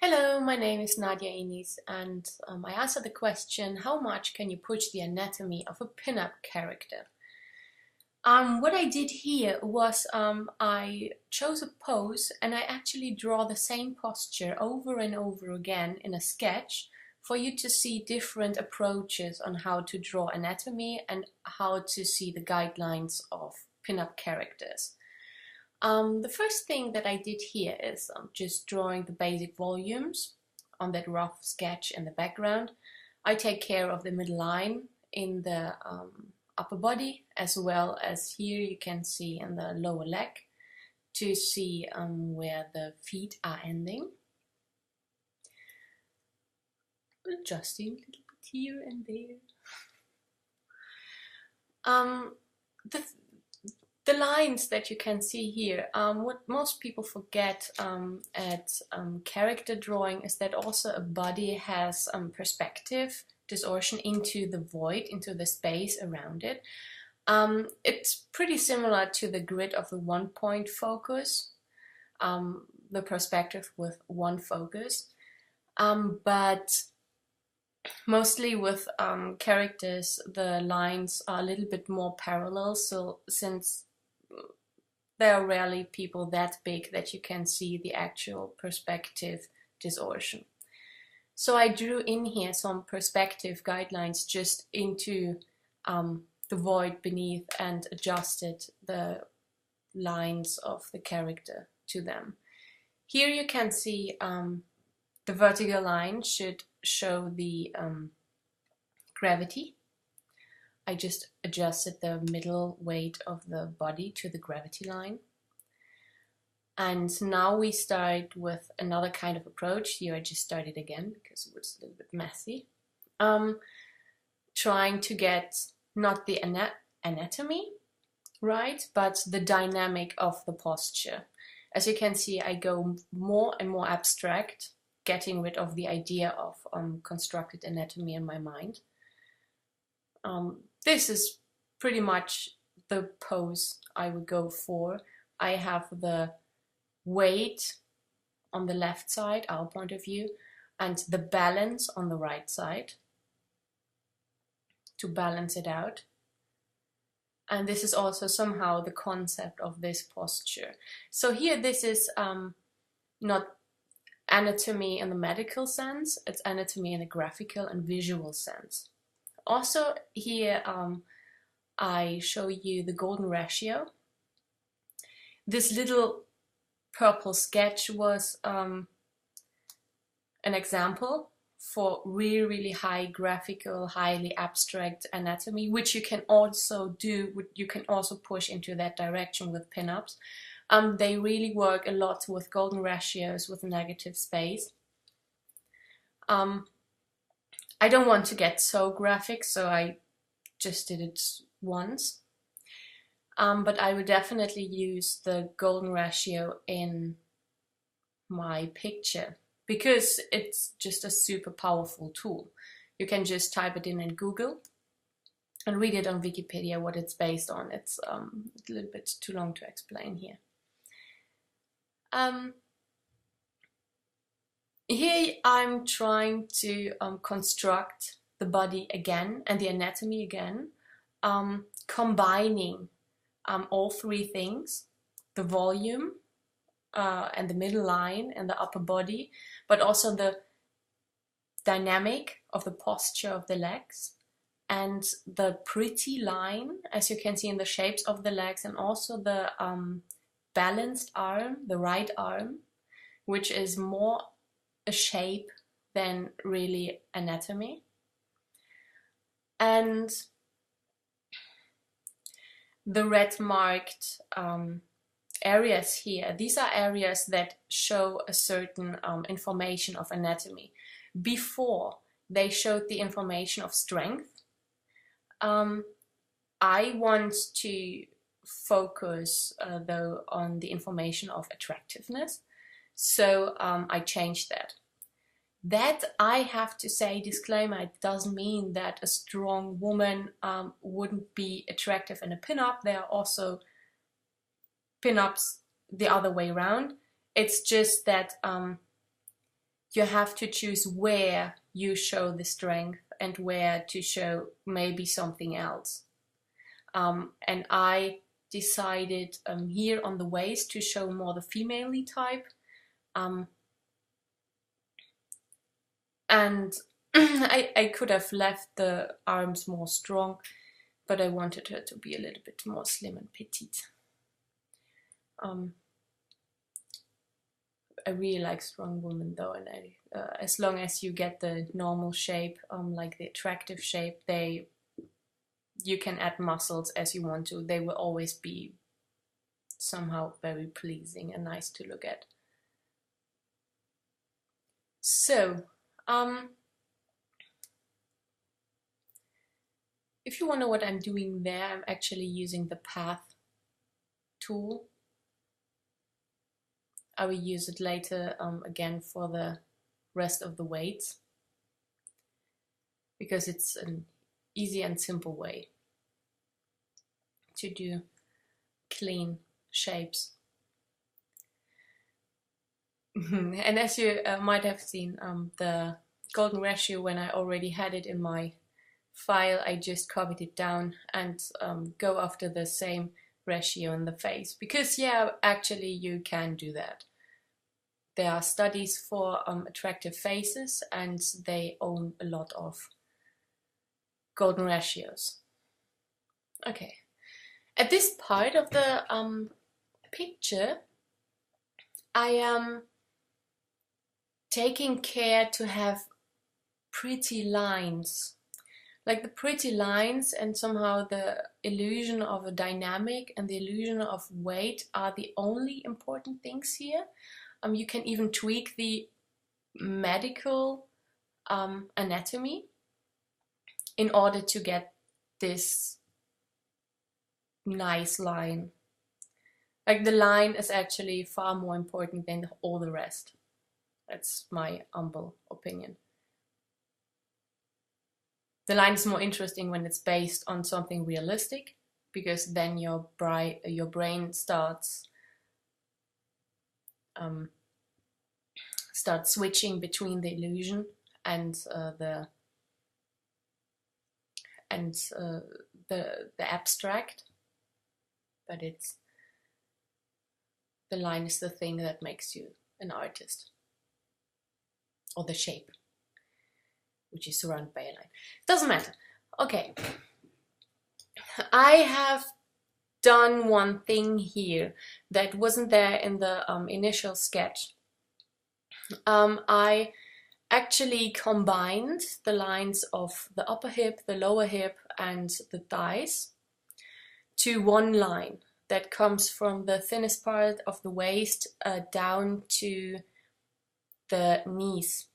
Hello, my name is Nadia Enis, and I answered the question, how much can you push the anatomy of a pinup character? What I did here was I chose a pose and I actually draw the same posture over and over again in a sketch for you to see different approaches on how to draw anatomy and how to see the guidelines of pinup characters. The first thing that I did here is just drawing the basic volumes on that rough sketch in the background. I take care of the middle line in the upper body, as well as here you can see in the lower leg to see where the feet are ending. Adjusting a little bit here and there. The lines that you can see here, what most people forget at character drawing is that also a body has perspective distortion into the void, into the space around it. It's pretty similar to the grid of the one-point focus, the perspective with one focus, but mostly with characters the lines are a little bit more parallel, so since there are rarely people that big that you can see the actual perspective distortion. So I drew in here some perspective guidelines just into the void beneath and adjusted the lines of the character to them. Here you can see the vertical line should show the gravity. I just adjusted the middle weight of the body to the gravity line. And now we start with another kind of approach. Here I just started again because it was a little bit messy. Trying to get not the anatomy right, but the dynamic of the posture. As you can see, I go more and more abstract, getting rid of the idea of constructed anatomy in my mind. This is pretty much the pose I would go for. I have the weight on the left side, our point of view, and the balance on the right side to balance it out. And this is also somehow the concept of this posture. So here this is not anatomy in the medical sense, it's anatomy in a graphical and visual sense. Also here I show you the golden ratio. This little purple sketch was an example for really high graphical, highly abstract anatomy, which you can also do, you can also push into that direction with pinups. They really work a lot with golden ratios, with negative space. I don't want to get so graphic, so I just did it once. But I would definitely use the golden ratio in my picture because it's just a super powerful tool. You can just type it in Google and read it on Wikipedia what it's based on. It's a little bit too long to explain here. Here I'm trying to construct the body again and the anatomy again, combining all three things, the volume and the middle line and the upper body, but also the dynamic of the posture of the legs and the pretty line, as you can see in the shapes of the legs, and also the balanced arm, the right arm, which is more a shape than really anatomy. And the red marked areas here, these are areas that show a certain information of anatomy. Before they showed the information of strength, I want to focus though on the information of attractiveness, so I changed that. That, I have to say, disclaimer, it doesn't mean that a strong woman wouldn't be attractive in a pinup. There are also pinups the other way around. It's just that you have to choose where you show the strength and where to show maybe something else. And I decided here on the waist to show more the female-y type. And I could have left the arms more strong, but I wanted her to be a little bit more slim and petite. I really like strong women though, and as long as you get the normal shape, like the attractive shape, you can add muscles as you want to. They will always be somehow very pleasing and nice to look at. So, if you wonder what I'm doing there, I'm actually using the path tool. I will use it later again for the rest of the weights, because it's an easy and simple way to do clean shapes. And as you might have seen, the golden ratio, when I already had it in my file, I just copied it down and go after the same ratio in the face, because yeah, actually you can do that. There are studies for attractive faces, and they own a lot of golden ratios. Okay, at this part of the picture, I am taking care to have pretty lines. Like the pretty lines and somehow the illusion of a dynamic and the illusion of weight are the only important things here. You can even tweak the medical anatomy in order to get this nice line. Like the line is actually far more important than all the rest. That's my humble opinion. The line is more interesting when it's based on something realistic, because then your brain starts switching between the illusion and the abstract. But the line is the thing that makes you an artist, or the shape, which is surrounded by a line. Doesn't matter. Okay. I have done one thing here that wasn't there in the initial sketch. I actually combined the lines of the upper hip, the lower hip, and the thighs to one line that comes from the thinnest part of the waist down to the knees.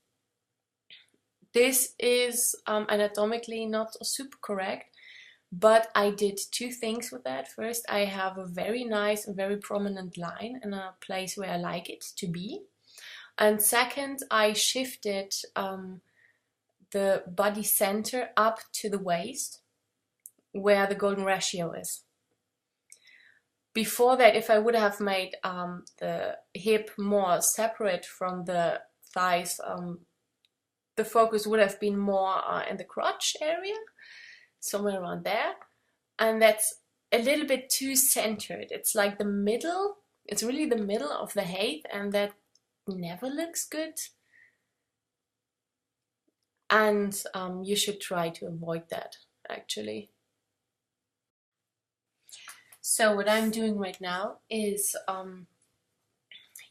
This is anatomically not super correct, but I did two things with that. First, I have a very nice and very prominent line in a place where I like it to be. And second, I shifted the body center up to the waist, where the golden ratio is. Before that, if I would have made the hip more separate from the thighs, the focus would have been more in the crotch area, somewhere around there. And that's a little bit too centered. It's like the middle, it's really the middle of the height, and that never looks good. And you should try to avoid that, actually. So what I'm doing right now is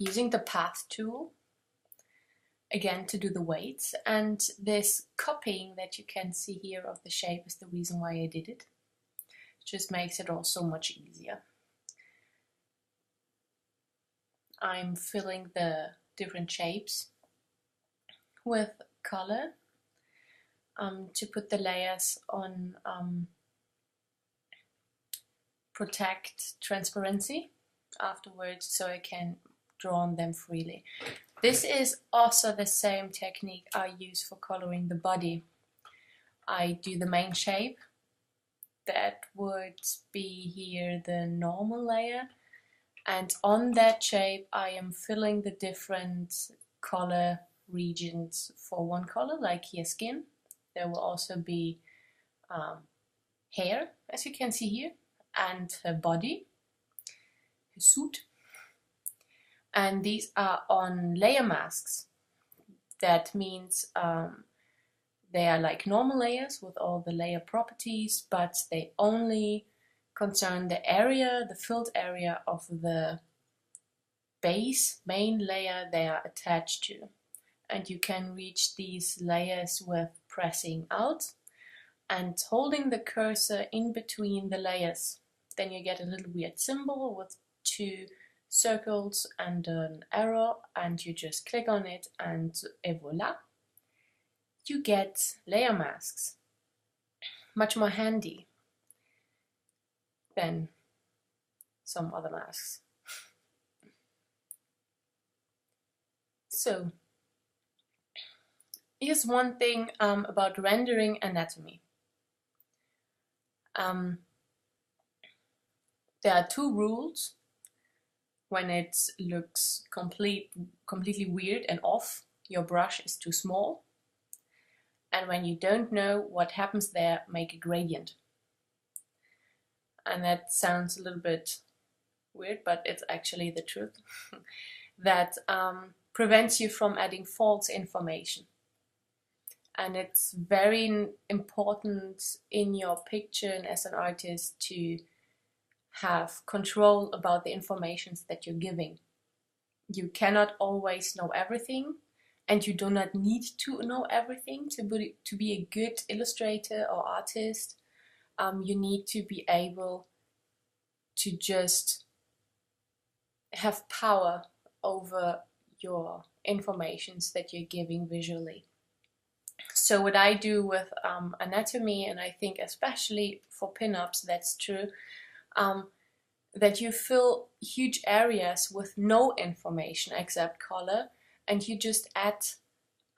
using the path tool again to do the weights, and this copying that you can see here of the shape is the reason why I did it. It just makes it all so much easier. I'm filling the different shapes with color to put the layers on protect transparency afterwards, so I can draw on them freely. This is also the same technique I use for coloring the body. I do the main shape. That would be here the normal layer, and on that shape I am filling the different color regions for one color, like here skin. There will also be hair, as you can see here, and her body, her suit. And these are on layer masks. That means they are like normal layers with all the layer properties, but they only concern the area, the filled area of the base, main layer they are attached to. And you can reach these layers with pressing out and holding the cursor in between the layers. Then you get a little weird symbol with two circles and an arrow, and you just click on it and voila, you get layer masks. Much more handy than some other masks. So here's one thing about rendering anatomy. There are two rules when it looks completely weird and off. Your brush is too small. And when you don't know what happens there, make a gradient. And that sounds a little bit weird, but it's actually the truth. That prevents you from adding false information. And it's very important in your picture and as an artist to have control about the information that you're giving. You cannot always know everything, and you do not need to know everything to be a good illustrator or artist. You need to be able to just have power over your informations that you're giving visually. So what I do with anatomy, and I think especially for pinups that's true, that you fill huge areas with no information except color, and you just add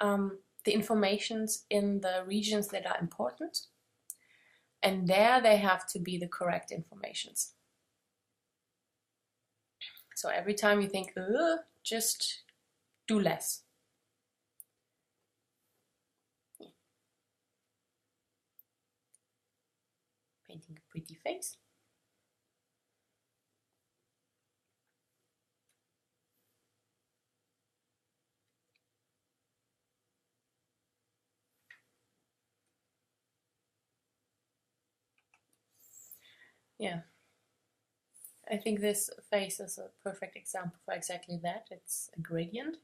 the informations in the regions that are important, and there they have to be the correct informations. So every time you think, just do less. Painting a pretty face. Yeah, I think this face is a perfect example for exactly that. It's a gradient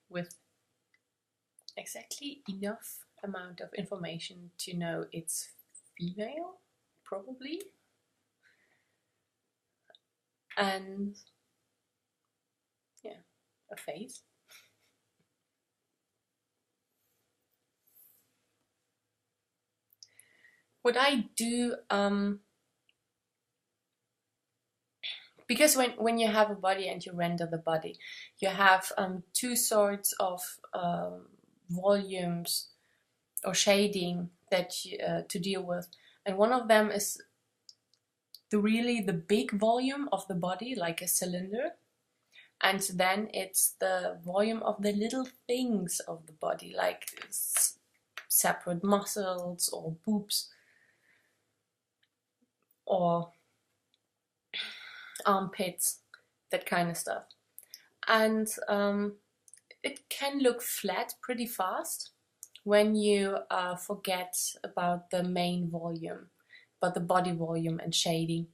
with exactly enough amount of information to know it's female, probably. And yeah, a face. What I do, because when you have a body and you render the body, you have two sorts of volumes or shading that to deal with, and one of them is really the big volume of the body, like a cylinder, and then it's the volume of the little things of the body, like separate muscles or boobs or armpits, that kind of stuff. And it can look flat pretty fast when you forget about the main volume, about the body volume and shading,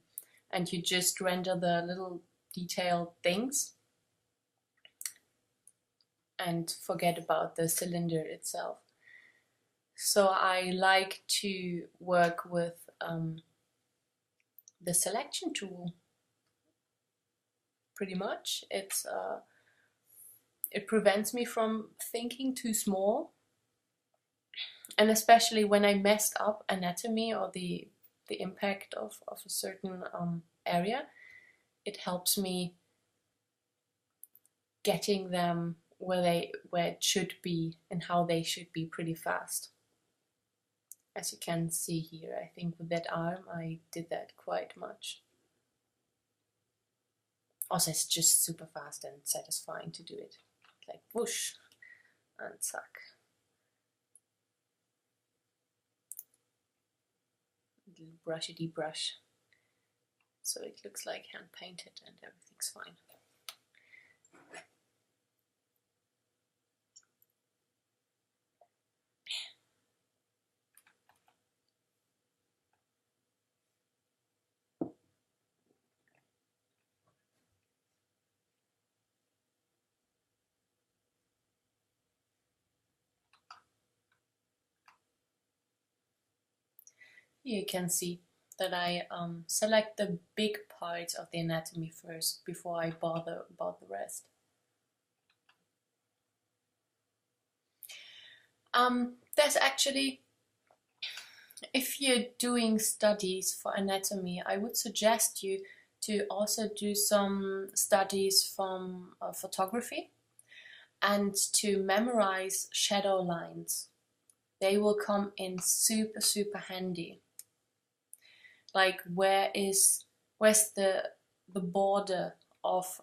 and you just render the little detailed things and forget about the cylinder itself. So I like to work with the selection tool. Pretty much, it prevents me from thinking too small, and especially when I messed up anatomy or the impact of a certain area, it helps me getting them where it should be and how they should be pretty fast. As you can see here, I think with that arm I did that quite much. Also, it's just super fast and satisfying to do it. like whoosh, and zack. Little brushity brush, so it looks like hand painted and everything's fine. You can see that I select the big parts of the anatomy first before I bother about the rest. There's actually, if you're doing studies for anatomy, I would suggest you to also do some studies from photography and to memorize shadow lines. They will come in super, super handy. Like where's the border of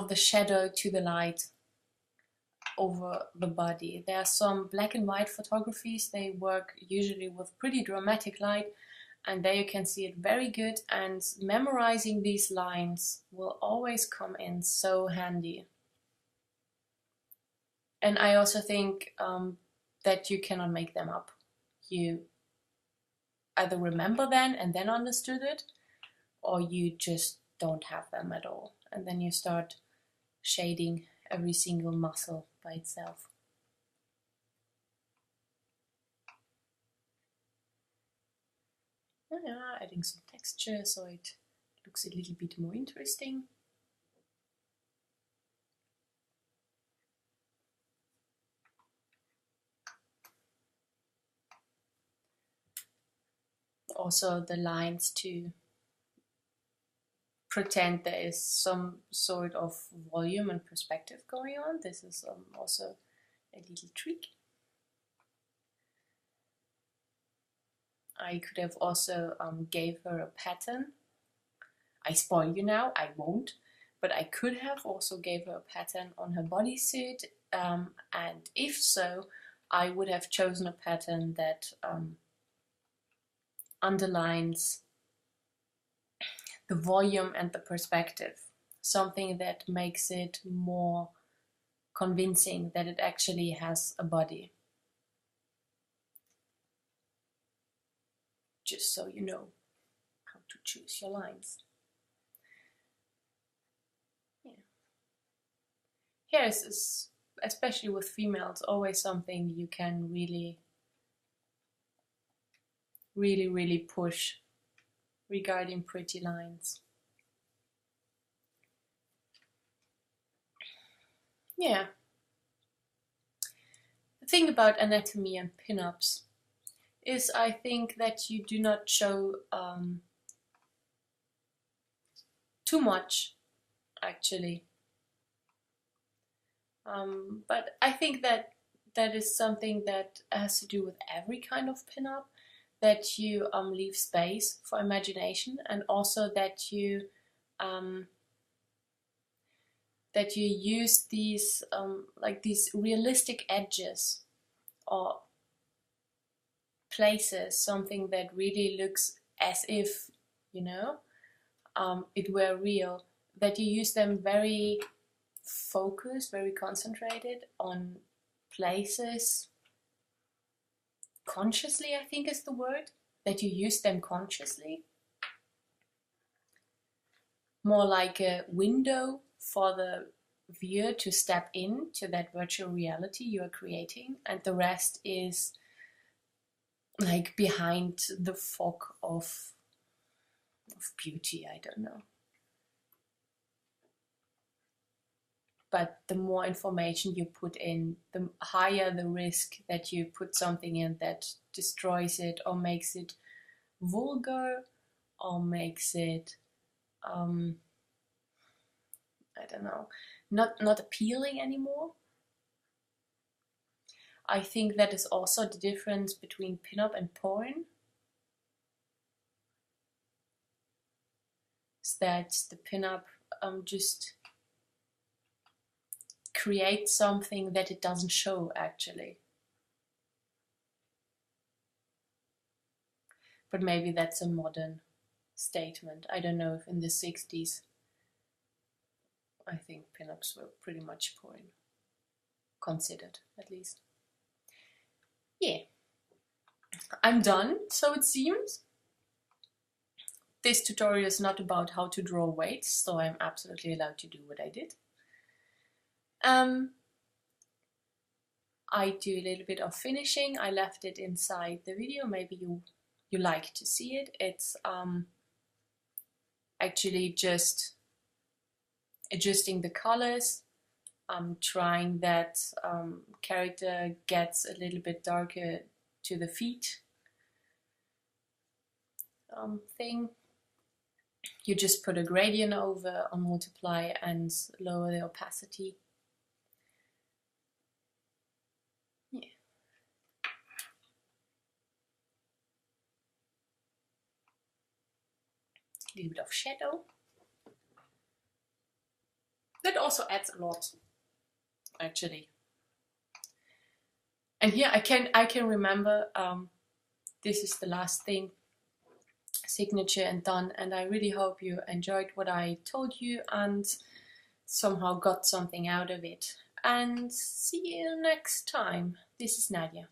the shadow to the light over the body. There are some black and white photographies. They work usually with pretty dramatic light, and there you can see it very good, and memorizing these lines will always come in so handy. And I also think that you cannot make them up. You either remember them and then understood it, or you just don't have them at all. And then you start shading every single muscle by itself. Yeah, adding some texture so it looks a little bit more interesting. Also the lines to pretend there is some sort of volume and perspective going on. This is also a little trick. I could have also gave her a pattern. I spoil you now, I won't, but I could have also gave her a pattern on her bodysuit, and if so, I would have chosen a pattern that underlines the volume and the perspective, something that makes it more convincing that it actually has a body. Just so you know how to choose your lines. Yeah. Hair is, especially with females, always something you can really push regarding pretty lines. Yeah. The thing about anatomy and pin-ups is, I think, that you do not show too much, actually. But I think that is something that has to do with every kind of pin-up, that you leave space for imagination, and also that you use these like these realistic edges or places, something that really looks as if, you know, it were real, that you use them very focused, very concentrated on places consciously, I think is the word, that you use them consciously. More like a window for the viewer to step into that virtual reality you are creating, and the rest is like behind the fog of beauty, I don't know. But the more information you put in, the higher the risk that you put something in that destroys it or makes it vulgar or makes it, I don't know, not appealing anymore. I think that is also the difference between pinup and porn. Is that the pinup just create something that it doesn't show actually. But maybe that's a modern statement. I don't know if in the 60s, I think pinups were pretty much porn, considered at least. Yeah, I'm done, so it seems. This tutorial is not about how to draw weights, so I'm absolutely allowed to do what I did. I do a little bit of finishing. I left it inside the video. Maybe you like to see it. It's actually just adjusting the colors. I'm trying that character gets a little bit darker to the feet thing. You just put a gradient over on multiply and lower the opacity. Yeah. A little bit of shadow. That also adds a lot, actually. And here I can remember this is the last thing, signature and done, and I really hope you enjoyed what I told you and somehow got something out of it. And see you next time. This is Nadia.